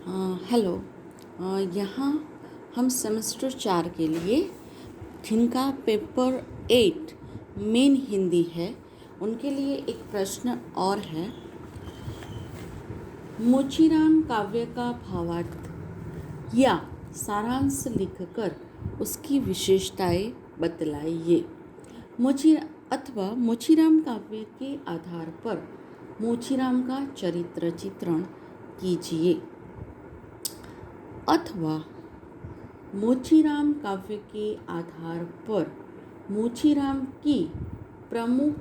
Hello. यहाँ हम semester 4 के लिए जिनका पेपर 8 मेन हिंदी है उनके लिए एक प्रश्न और है। मोचीराम काव्य का भावार्थ या सारांश लिखकर उसकी विशेषताएं बतलाइए। मोचीराम काव्य के आधार पर मोचीराम का चरित्र चित्रण कीजिए। अथवा मोचीराम काव्य के आधार पर मोचीराम की प्रमुख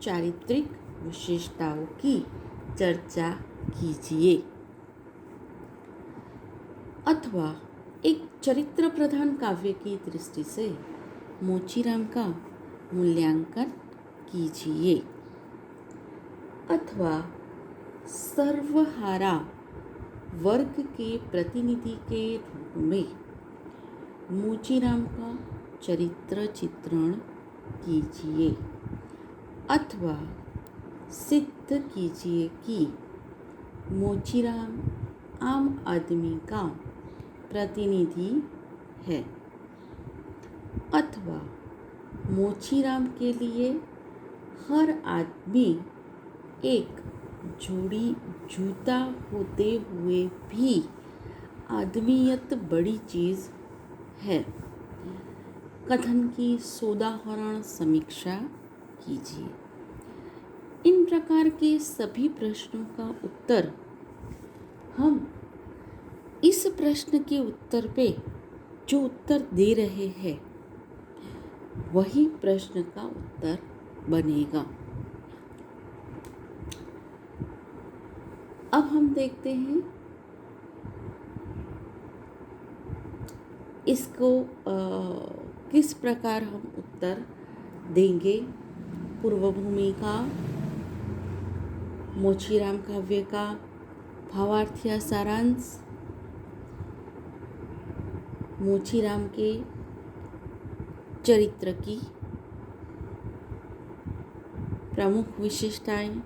चारित्रिक विशेषताओं की चर्चा कीजिए। अथवा एक चरित्र प्रधान काव्य की दृष्टि से मोचीराम का मूल्यांकन कीजिए। अथवा सर्वहारा वर्ग के प्रतिनिधि के रूप में मोचीराम का चरित्र चित्रण कीजिए। अथवा सिद्ध कीजिए कि मोचीराम आम आदमी का प्रतिनिधि है। अथवा मोचीराम के लिए हर आदमी एक जोड़ी जूता होते हुए भी आदमियत बड़ी चीज़ है। कथन की सोदाहरण समीक्षा कीजिए। इन प्रकार के सभी प्रश्नों का उत्तर हम इस प्रश्न के उत्तर पे जो उत्तर दे रहे हैं वही प्रश्न का उत्तर बनेगा। अब हम देखते हैं इसको किस प्रकार हम उत्तर देंगे। पूर्व भूमिका, मोचीराम काव्य का भावार्थ या सारांश, मोचीराम के चरित्र की प्रमुख विशेषताएं,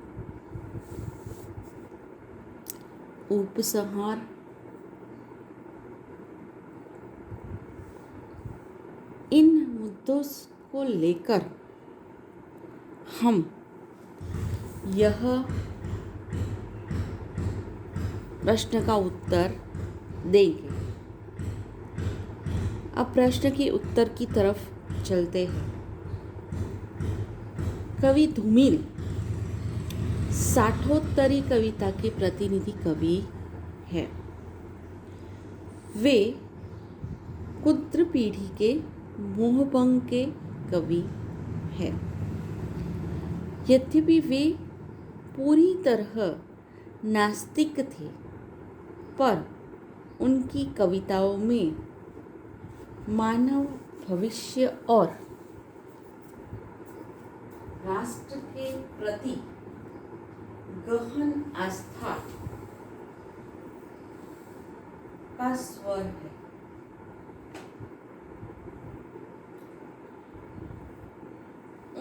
उपसंहार, इन मुद्दों को लेकर हम यह प्रश्न का उत्तर देंगे। अब प्रश्न के उत्तर की तरफ चलते हैं। कवि धूमिल साठोत्तरी कविता के प्रतिनिधि कवि है। वे कुद्र पीढ़ी के मोहभंग के कवि हैं। यद्यपि वे पूरी तरह नास्तिक थे, पर उनकी कविताओं में मानव भविष्य और राष्ट्र के प्रति गहन आस्था का स्वर है।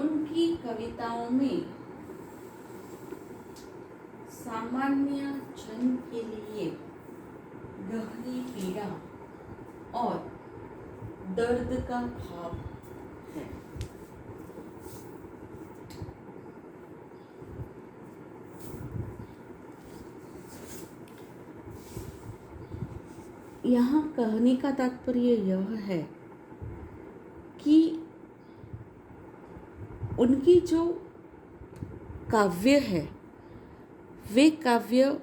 उनकी कविताओं में सामान्य जन के लिए गहरी पीड़ा और दर्द का भाव है। यहाँ कहने का तात्पर्य यह है कि उनकी जो काव्य है वे काव्य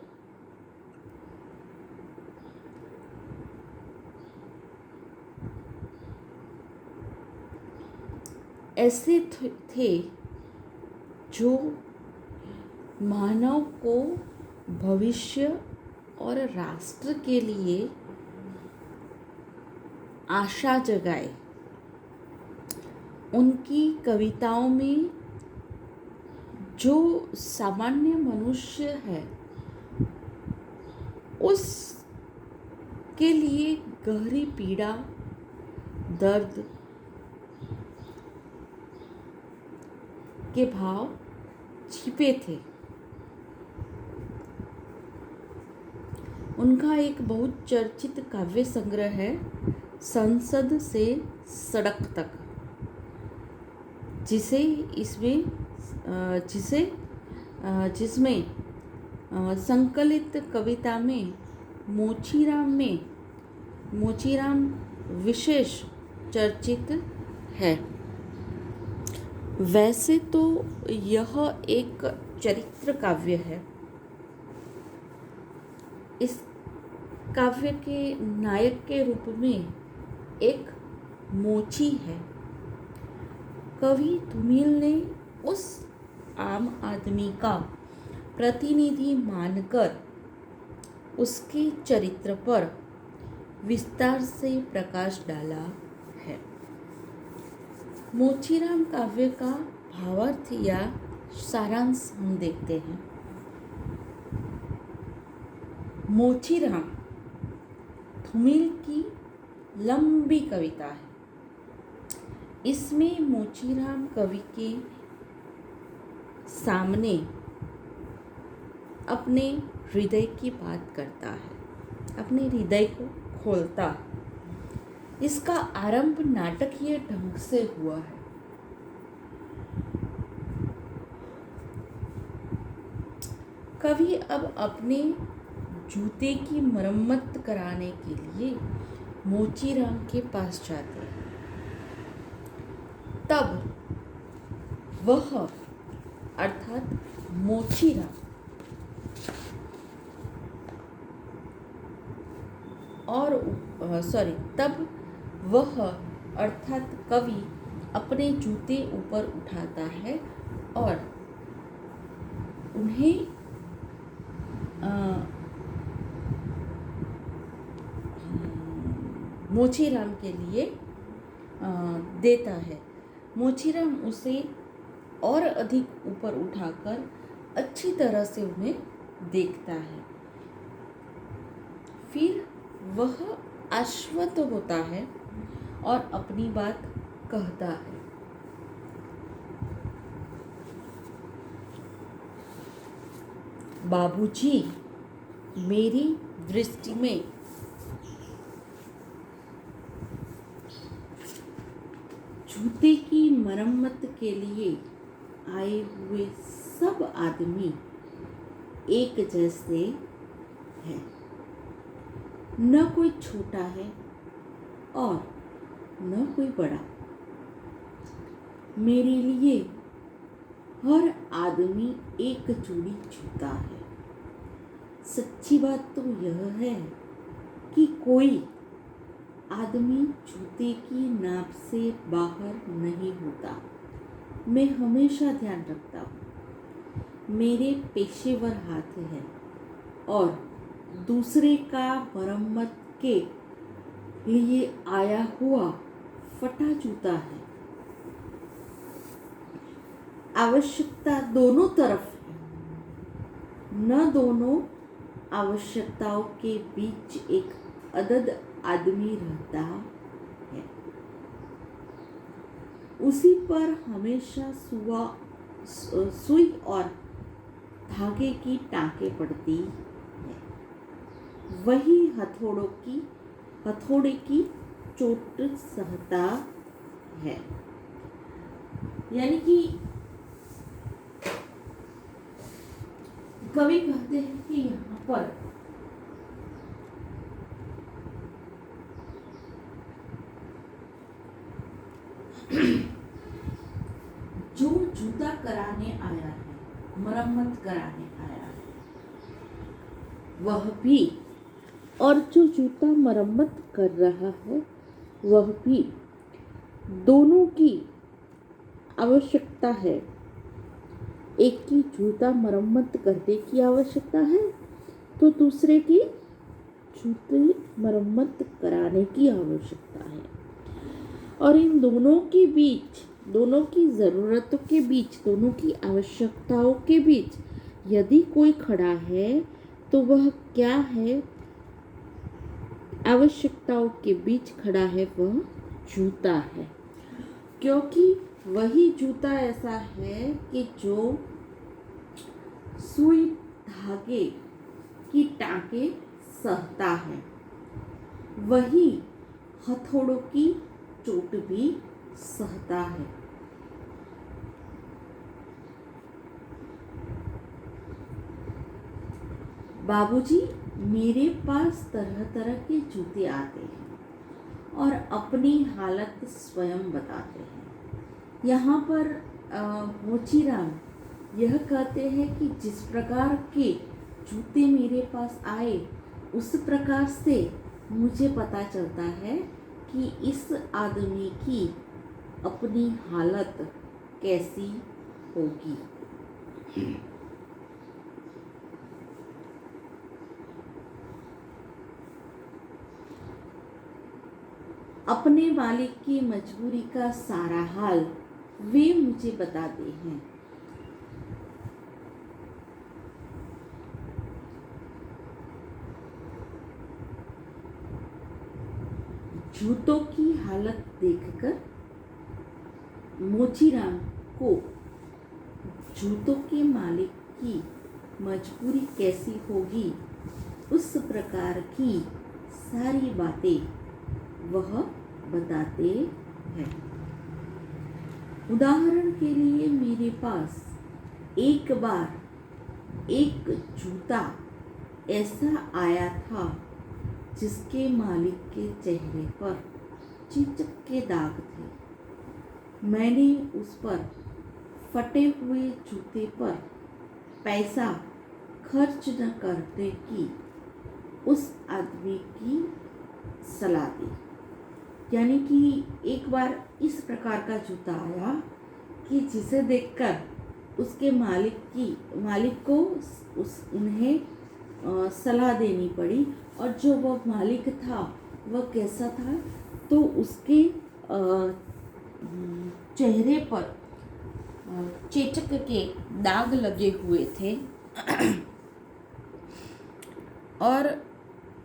ऐसे थे जो मानव को भविष्य और राष्ट्र के लिए आशा जगाए। उनकी कविताओं में जो सामान्य मनुष्य है उस के लिए गहरी पीड़ा, दर्द के भाव छिपे थे। उनका एक बहुत चर्चित काव्य संग्रह है संसद से सड़क तक, जिसमें संकलित कविता में मोचीराम विशेष चर्चित है। वैसे तो यह एक चरित्र काव्य है। इस काव्य के नायक के रूप में एक मोची है। कवि धूमिल ने उस आम आदमी का प्रतिनिधि मानकर उसके चरित्र पर विस्तार से प्रकाश डाला है। मोचीराम काव्य का भावार्थ या सारांश हम देखते हैं। मोचीराम धूमिल की लंबी कविता है। इसमें मोचीराम कवि के सामने अपने हृदय की बात करता है, अपने हृदय को खोलता है। इसका आरंभ नाटकीय ढंग से हुआ है। कवि अब अपने जूते की मरम्मत कराने के लिए मोचीराम के पास जाते हैं। तब वह अर्थात मोचीराम तब वह अर्थात कवि अपने जूते ऊपर उठाता है और उन्हें मोचीराम के लिए देता है। मोचीराम उसे और अधिक ऊपर उठाकर अच्छी तरह से उन्हें देखता है। फिर वह आश्वस्त होता है और अपनी बात कहता है। बाबूजी, मेरी दृष्टि में जूते की मरम्मत के लिए आए हुए सब आदमी एक जैसे हैं। न कोई छोटा है और न कोई बड़ा। मेरे लिए हर आदमी एक जोड़ी जूता है। सच्ची बात तो यह है कि कोई आदमी जूते की नाप से बाहर नहीं होता। मैं हमेशा ध्यान रखता हूँ। मेरे पेशेवर हाथ हैं और दूसरे का मरम्मत के लिए आया हुआ फटा जूता है। आवश्यकता दोनों तरफ है। न दोनों आवश्यकताओं के बीच एक अदद आदमी रहता है। उसी पर हमेशा सुई और धागे की टाँकें पड़ती है। वही हथौड़े की चोट सहता है। यानी कि कवि कहते हैं कि यहाँ पर जो जूता कराने आया है, मरम्मत कराने आया है, वह भी, और जो जूता मरम्मत कर रहा है वह भी, दोनों की आवश्यकता है। एक की जूता मरम्मत करने की आवश्यकता है तो दूसरे की जूते मरम्मत कराने की आवश्यकता है। और इन दोनों के बीच, दोनों की ज़रूरतों के बीच, दोनों की आवश्यकताओं के बीच यदि कोई खड़ा है तो वह क्या है? आवश्यकताओं के बीच खड़ा है वह जूता है। क्योंकि वही जूता ऐसा है कि जो सुई धागे की टाँकें सहता है, वही हथौड़ों की चोट भी सहता है। बाबूजी, मेरे पास तरह तरह के जूते आते हैं और अपनी हालत स्वयं बताते हैं। यहाँ पर मोचीराम यह कहते हैं कि जिस प्रकार के जूते मेरे पास आए उस प्रकार से मुझे पता चलता है कि इस आदमी की अपनी हालत कैसी होगी। अपने मालिक की मजबूरी का सारा हाल वे मुझे बताते हैं। जूतों की हालत देखकर मोचीराम को जूतों के मालिक की मजबूरी कैसी होगी उस प्रकार की सारी बातें वह बताते हैं। उदाहरण के लिए मेरे पास एक बार एक जूता ऐसा आया था जिसके मालिक के चेहरे पर चीचक के दाग थे। मैंने उस पर फटे हुए जूते पर पैसा खर्च न करने की उस आदमी की सलाह दी। यानी कि एक बार इस प्रकार का जूता आया कि जिसे देखकर उसके मालिक को उन्हें सलाह देनी पड़ी, और जो वह मालिक था वह कैसा था, तो उसके चेहरे पर चेचक के दाग लगे हुए थे और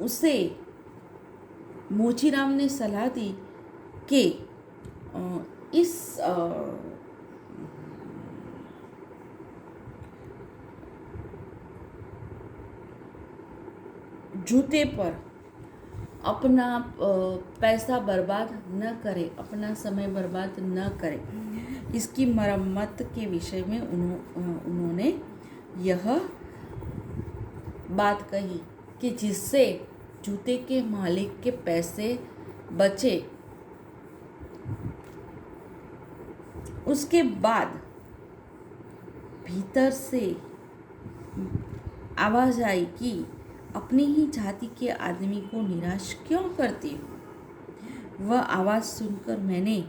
उसे मोचीराम ने सलाह दी कि इस जूते पर अपना पैसा बर्बाद न करे, अपना समय बर्बाद न करे। इसकी मरम्मत के विषय में उन्होंने यह बात कही कि जिससे जूते के मालिक के पैसे बचे। उसके बाद भीतर से आवाज आई कि अपनी ही जाति के आदमी को निराश क्यों करती हो। वह आवाज़ सुनकर मैंने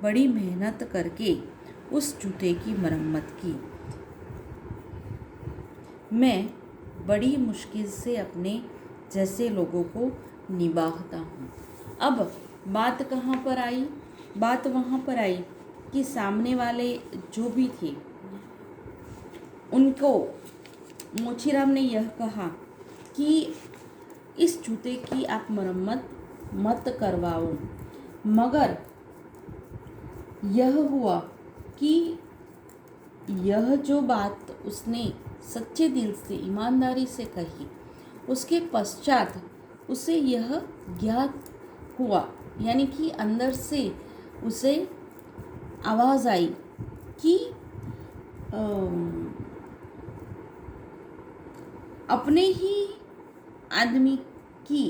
बड़ी मेहनत करके उस जूते की मरम्मत की। मैं बड़ी मुश्किल से अपने जैसे लोगों को निभाता हूँ। अब बात कहाँ पर आई? बात वहाँ पर आई कि सामने वाले जो भी थे उनको मोचीराम ने यह कहा कि इस जूते की आप मरम्मत मत करवाओ, मगर यह हुआ कि यह जो बात उसने सच्चे दिल से ईमानदारी से कही, उसके पश्चात उसे यह ज्ञात हुआ, यानी कि अंदर से उसे आवाज़ आई कि अपने ही आदमी की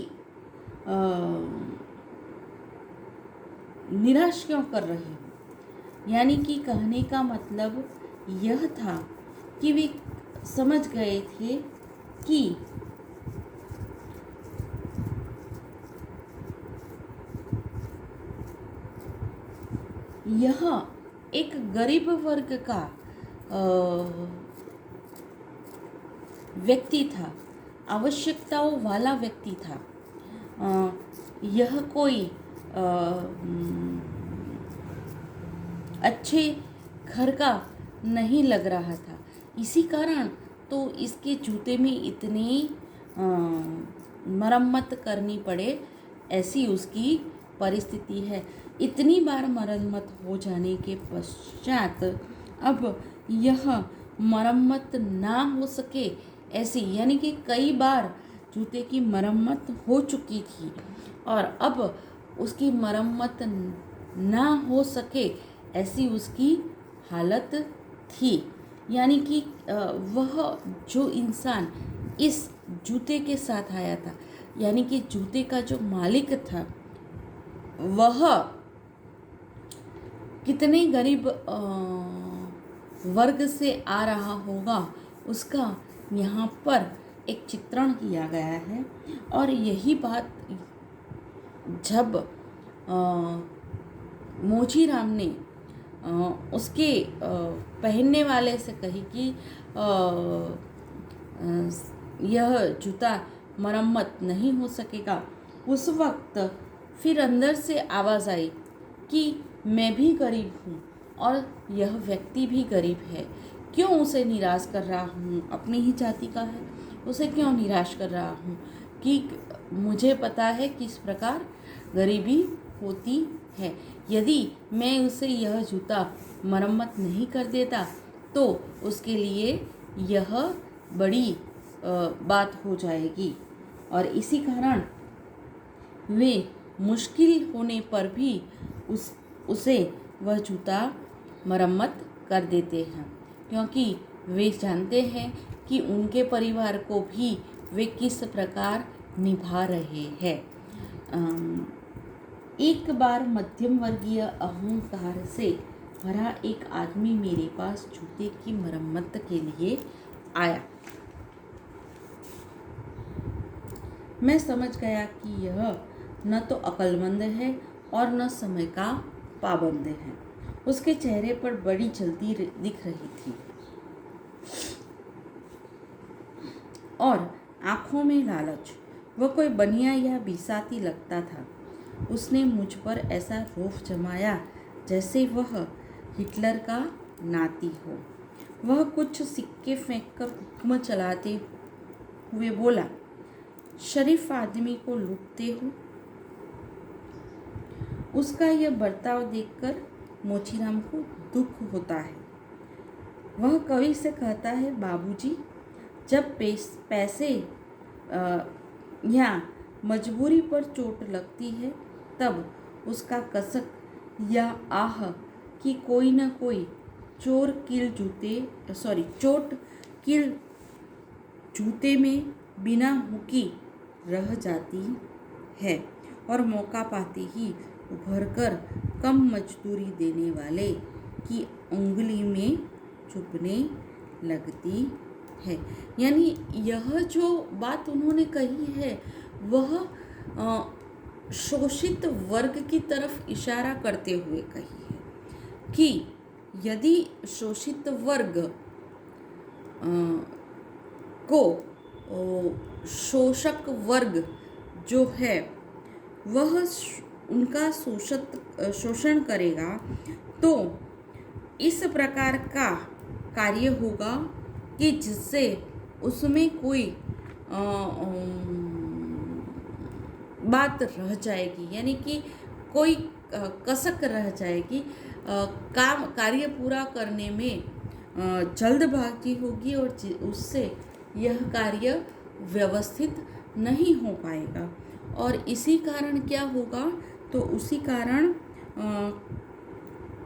निराश क्यों कर रही हूँ। यानी कि कहने का मतलब यह था कि वे समझ गए थे कि यह एक गरीब वर्ग का व्यक्ति था, आवश्यकताओं वाला व्यक्ति था। यह कोई अच्छे घर का नहीं लग रहा था। इसी कारण तो इसके जूते में इतनी मरम्मत करनी पड़े, ऐसी उसकी परिस्थिति है। इतनी बार मरम्मत हो जाने के पश्चात अब यह मरम्मत ना हो सके ऐसी, यानी कि कई बार जूते की मरम्मत हो चुकी थी और अब उसकी मरम्मत ना हो सके ऐसी उसकी हालत थी। यानी कि वह जो इंसान इस जूते के साथ आया था, यानी कि जूते का जो मालिक था, वह कितने गरीब वर्ग से आ रहा होगा उसका यहाँ पर एक चित्रण किया गया है। और यही बात जब मोचीराम ने उसके पहनने वाले से कही कि यह जूता मरम्मत नहीं हो सकेगा, उस वक्त फिर अंदर से आवाज़ आई कि मैं भी गरीब हूँ और यह व्यक्ति भी गरीब है, क्यों उसे निराश कर रहा हूँ, अपनी ही जाति का है, उसे क्यों निराश कर रहा हूँ कि मुझे पता है किस प्रकार गरीबी होती है। यदि मैं उसे यह जूता मरम्मत नहीं कर देता तो उसके लिए यह बड़ी बात हो जाएगी और इसी कारण वे मुश्किल होने पर भी उसे वह जूता मरम्मत कर देते हैं, क्योंकि वे जानते हैं कि उनके परिवार को भी वे किस प्रकार निभा रहे हैं। एक बार मध्यम वर्गीय अहंकार से भरा एक आदमी मेरे पास जूते की मरम्मत के लिए आया। मैं समझ गया कि यह न तो अक्लमंद है और न समय का पाबंद है। उसके चेहरे पर बड़ी जल्दी दिख रही थी और आंखों में लालच। वह कोई बनिया या बिसाती लगता था। उसने मुझ पर ऐसा रौफ जमाया जैसे वह हिटलर का नाती हो। वह कुछ सिक्के फेंककर हुक्म चलाते हुए बोला, शरीफ आदमी को लूटते हो। उसका यह बर्ताव देखकर मोचीराम को दुख होता है। वह कवि से कहता है, बाबूजी, जब पैसे या मजबूरी पर चोट लगती है तब उसका कसक या आह कि कोई न कोई चोट किल जूते में बिना हुकी रह जाती है और मौका पाते ही उभरकर कम मजदूरी देने वाले की उंगली में चुभने लगती है। यानी यह जो बात उन्होंने कही है वह शोषित वर्ग की तरफ इशारा करते हुए कही है कि यदि शोषित वर्ग को शोषक वर्ग जो है वह उनका शोषण करेगा तो इस प्रकार का कार्य होगा कि जिससे उसमें कोई बात रह जाएगी, यानी कि कोई कसक रह जाएगी, कार्य पूरा करने में जल्दबाजी होगी और उससे यह कार्य व्यवस्थित नहीं हो पाएगा। और इसी कारण क्या होगा, तो उसी कारण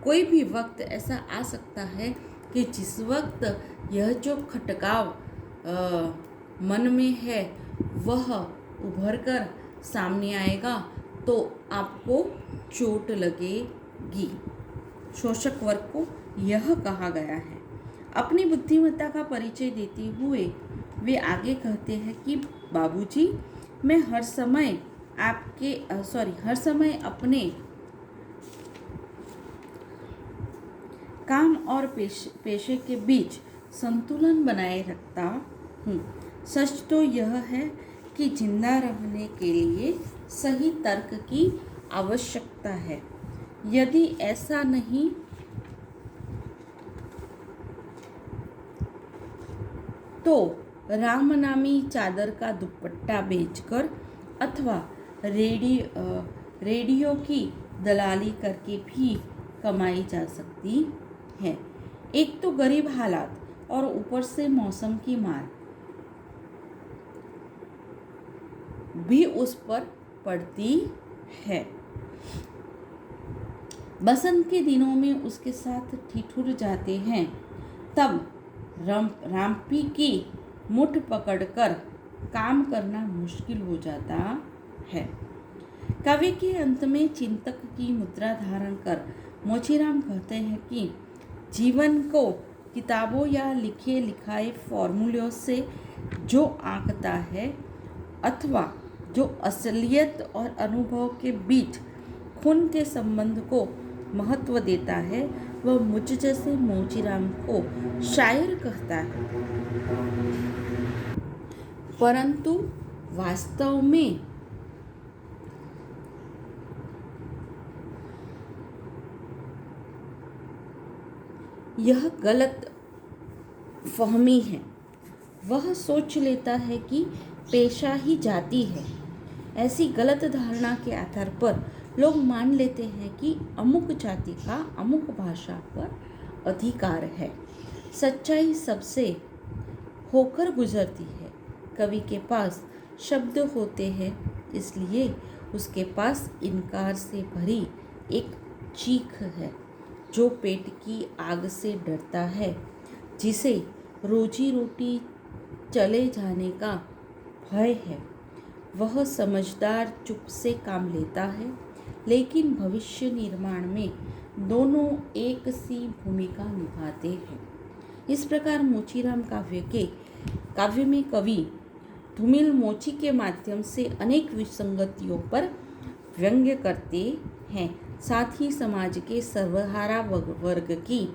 कोई भी वक्त ऐसा आ सकता है कि जिस वक्त यह जो खटकाव मन में है वह उभर कर सामने आएगा तो आपको चोट लगेगी। शोषक वर्ग को यह कहा गया है। अपनी बुद्धिमत्ता का परिचय देते हुए वे आगे कहते हैं कि बाबूजी, मैं हर समय अपने काम और पेशे के बीच संतुलन बनाए रखता हूँ। सच तो यह है कि जिंदा रहने के लिए सही तर्क की आवश्यकता है। यदि ऐसा नहीं तो रामनामी चादर का दुपट्टा बेचकर अथवा रेडियो की दलाली करके भी कमाई जा सकती है। एक तो गरीब हालात और ऊपर से मौसम की मार। भी उस पर पड़ती है। बसंत के दिनों में उसके साथ ठिठुर जाते हैं, तब राम्पी की मुठ पकड़कर काम करना मुश्किल हो जाता है। काव्य के अंत में चिंतक की मुद्रा धारण कर मोचीराम कहते हैं कि जीवन को किताबों या लिखे लिखाए फॉर्मूलों से जो आंकता है अथवा जो असलियत और अनुभव के बीच खून के संबंध को महत्व देता है, वह मुझ जैसे मोचीराम को शायर कहता है। परंतु वास्तव में यह गलत फहमी है। वह सोच लेता है कि पेशा ही जाति है। ऐसी गलत धारणा के आधार पर लोग मान लेते हैं कि अमुक जाति का अमुक भाषा पर अधिकार है। सच्चाई सबसे होकर गुजरती है। कवि के पास शब्द होते हैं, इसलिए उसके पास इनकार से भरी एक चीख है जो पेट की आग से डरता है, जिसे रोजी रोटी चले जाने का भय है। वह समझदार चुप से काम लेता है, लेकिन भविष्य निर्माण में दोनों एक सी भूमिका निभाते हैं। इस प्रकार मोचीराम काव्य में कवि धूमिल मोची के माध्यम से अनेक विसंगतियों पर व्यंग्य करते हैं। साथ ही समाज के सर्वहारा वर्ग की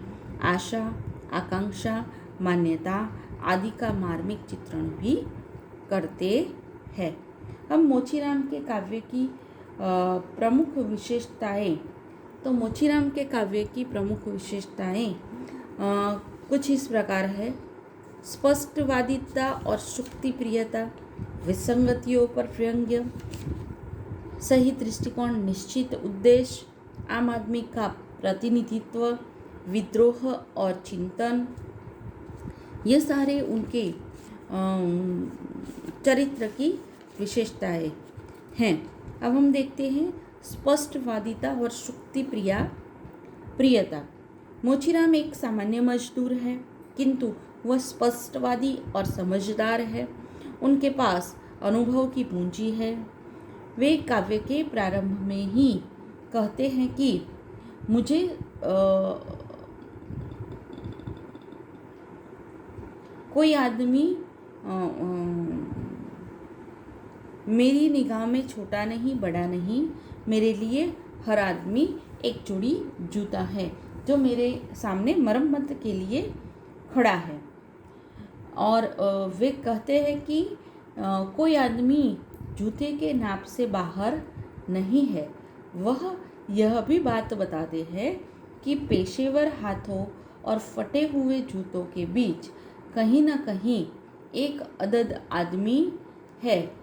आशा, आकांक्षा, मान्यता आदि का मार्मिक चित्रण भी करते हैं। हम मोचीराम के काव्य की प्रमुख विशेषताएं कुछ इस प्रकार है। स्पष्टवादिता और शुक्तिप्रियता, विसंगतियों पर व्यंग्य, सही दृष्टिकोण, निश्चित उद्देश्य, आम आदमी का प्रतिनिधित्व, विद्रोह और चिंतन, ये सारे उनके चरित्र की विशेषताएं हैं। अब हम देखते हैं स्पष्टवादिता और शुक्तिप्रियता। मोचीराम एक सामान्य मजदूर है, किंतु वह स्पष्टवादी और समझदार है। उनके पास अनुभव की पूंजी है। वे काव्य के प्रारंभ में ही कहते हैं कि मुझे कोई आदमी मेरी निगाह में छोटा नहीं, बड़ा नहीं, मेरे लिए हर आदमी एक जोड़ी जूता है जो मेरे सामने मरम्मत के लिए खड़ा है। और वे कहते हैं कि कोई आदमी जूते के नाप से बाहर नहीं है। वह यह भी बात बताते हैं कि पेशेवर हाथों और फटे हुए जूतों के बीच कहीं न कहीं एक अदद आदमी है,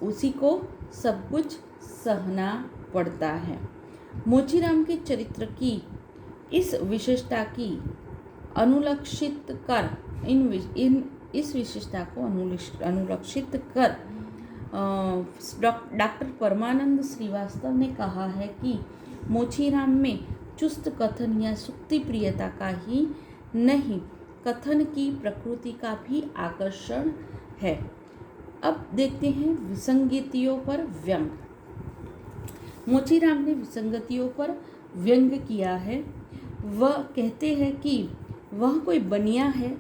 उसी को सब कुछ सहना पड़ता है। मोचीराम के चरित्र की इस विशेषता की अनुलक्षित कर इस विशेषता को अनुलक्षित कर डॉक्टर परमानंद श्रीवास्तव ने कहा है कि मोचीराम में चुस्त कथन या शुक्तिप्रियता का ही नहीं, कथन की प्रकृति का भी आकर्षण है। अब देखते हैं विसंगतियों पर व्यंग। मोचीराम ने विसंगतियों पर व्यंग किया है। वह कहते हैं कि वह कोई बनिया है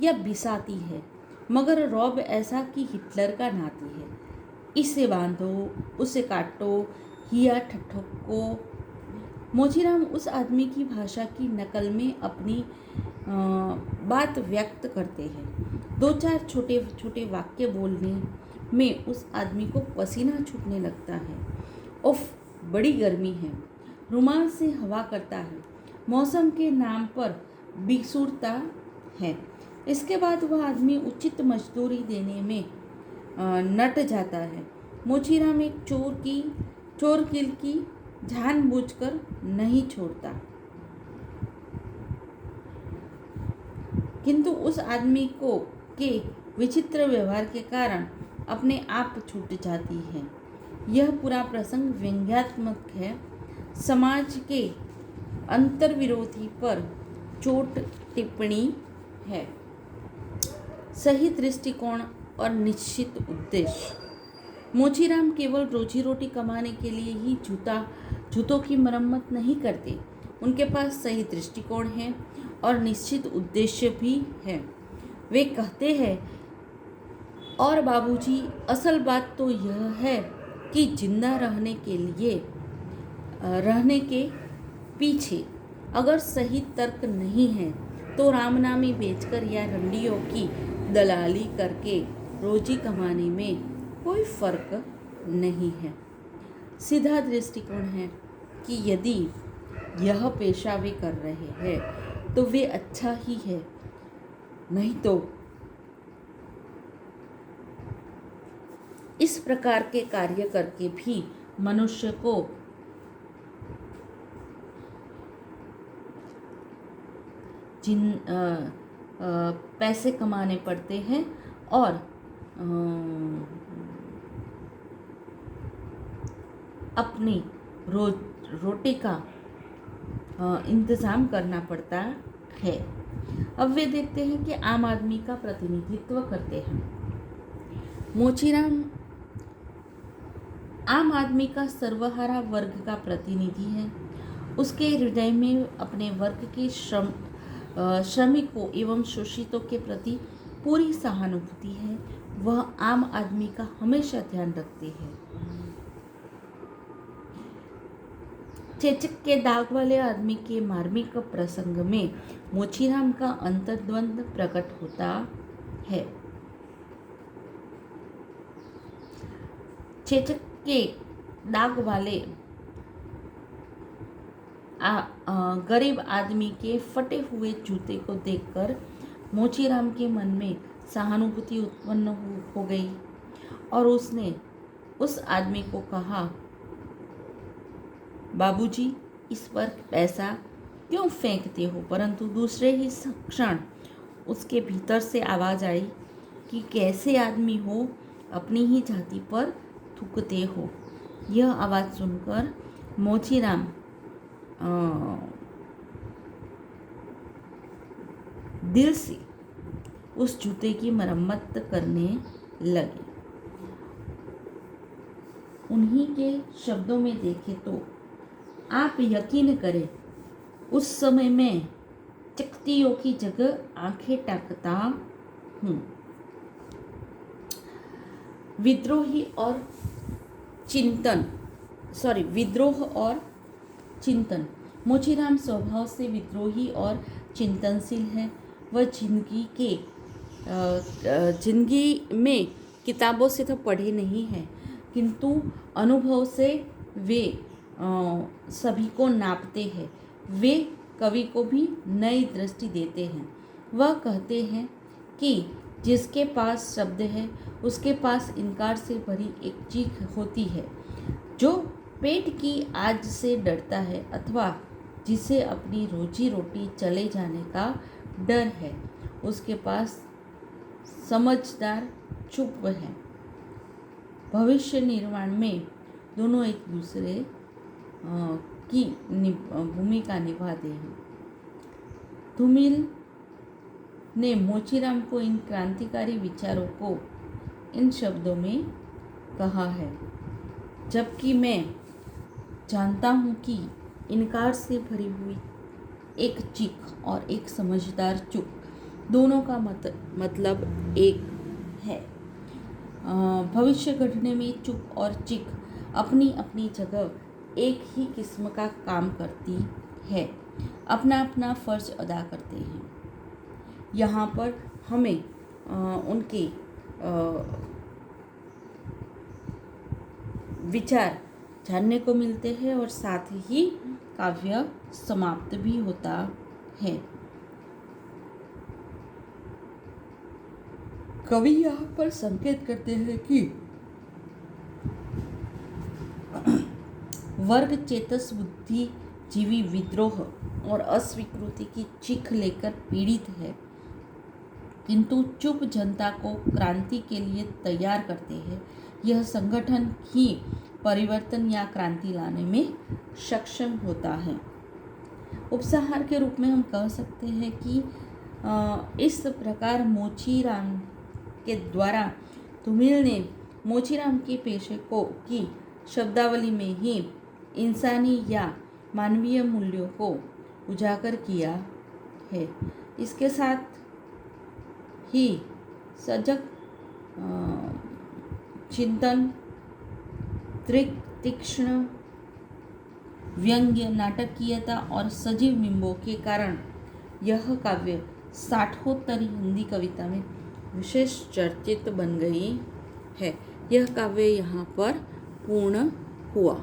या बिसाती है, मगर रौब ऐसा कि हिटलर का नाती है। इसे बांधो, उसे काटो, हिया ठठको। मोचीराम उस आदमी की भाषा की नकल में अपनी बात व्यक्त करते हैं। दो चार छोटे छोटे वाक्य बोलने में उस आदमी को पसीना छूटने लगता है। उफ, बड़ी गर्मी है। रुमाल से हवा करता है। मौसम के नाम पर बिसूरता है। इसके बाद वह आदमी उचित मजदूरी देने में नट जाता है। मोचीराम एक चोर किल की जानबूझकर नहीं छोड़ता, किंतु उस आदमी के विचित्र व्यवहार के कारण अपने आप छूट जाती है। यह पूरा प्रसंग व्यंग्यात्मक है, समाज के अंतर्विरोधी पर चोट टिप्पणी है। सही दृष्टिकोण और निश्चित उद्देश्य। मोचीराम केवल रोजी रोटी कमाने के लिए ही जूतों की मरम्मत नहीं करते। उनके पास सही दृष्टिकोण है और निश्चित उद्देश्य भी है। वे कहते हैं, और बाबूजी, असल बात तो यह है कि जिंदा रहने के पीछे अगर सही तर्क नहीं है तो रामनामी बेचकर या रंडियों की दलाली करके रोजी कमाने में कोई फर्क नहीं है। सीधा दृष्टिकोण है कि यदि यह पेशा वे कर रहे हैं तो वे अच्छा ही है, नहीं तो इस प्रकार के कार्य करके भी मनुष्य को पैसे कमाने पड़ते हैं और अपनी रोटी का इंतज़ाम करना पड़ता है। अब वे देखते हैं कि आम आदमी का प्रतिनिधित्व करते हैं। मोचीराम आम आदमी का सर्वहारा वर्ग का प्रतिनिधि है। उसके हृदय में अपने वर्ग के श्रमिकों एवं शोषितों के प्रति पूरी सहानुभूति है। वह आम आदमी का हमेशा ध्यान रखते हैं। चेचक के दाग वाले आदमी के मार्मिक प्रसंग में मोचीराम का अंतर्द्वंद प्रकट होता है। चेचक के दाग वाले गरीब आदमी के फटे हुए जूते को देखकर मोचीराम के मन में सहानुभूति उत्पन्न हो गई और उसने उस आदमी को कहा, बाबूजी, इस पर पैसा क्यों फेंकते हो? परंतु दूसरे ही क्षण उसके भीतर से आवाज़ आई कि कैसे आदमी हो, अपनी ही जाति पर थूकते हो। यह आवाज़ सुनकर मोचीराम दिल से उस जूते की मरम्मत करने लगे। उन्हीं के शब्दों में देखें तो आप यकीन करें, उस समय मैं चकतियों की जगह आंखें ताकता हूँ। विद्रोह और चिंतन। मोचीराम स्वभाव से विद्रोही और चिंतनशील है। वह जिंदगी में किताबों से तो पढ़े नहीं है, किंतु अनुभव से वे सभी को नापते हैं। वे कवि को भी नई दृष्टि देते हैं। वह कहते हैं कि जिसके पास शब्द है उसके पास इनकार से भरी एक चीख होती है। जो पेट की आग से डरता है अथवा जिसे अपनी रोजी रोटी चले जाने का डर है, उसके पास समझदार चुप है। भविष्य निर्माण में दोनों एक दूसरे की भूमिका निभाते हैं। धूमिल ने मोचीराम को इन क्रांतिकारी विचारों को इन शब्दों में कहा है, जबकि मैं जानता हूँ कि इनकार से भरी हुई एक चीख और एक समझदार चुप दोनों का मतलब एक है। भविष्य गढ़ने में चुप और चीख अपनी अपनी जगह एक ही किस्म का काम करती है, अपना अपना फर्ज अदा करते हैं। यहाँ पर हमें उनके विचार जानने को मिलते हैं और साथ ही काव्य समाप्त भी होता है। कवि यहाँ पर संकेत करते हैं कि वर्ग चेतस बुद्धिजीवी विद्रोह और अस्वीकृति की चीख लेकर पीड़ित है। किंतु चुप जनता को क्रांति के लिए तैयार करते हैं। यह संगठन ही परिवर्तन या क्रांति लाने में सक्षम होता है। उपसंहार के रूप में हम कह सकते हैं कि इस प्रकार मोचीराम के द्वारा धूमिल ने मोचीराम के पेशे को की शब्दावली में ही इंसानी या मानवीय मूल्यों को उजागर किया है। इसके साथ ही सजग चिंतन, तीक्ष्ण व्यंग्य, नाटकीयता और सजीव बिंबों के कारण यह काव्य साठोत्तरी हिंदी कविता में विशेष चर्चित बन गई है। यह काव्य यहाँ पर पूर्ण हुआ।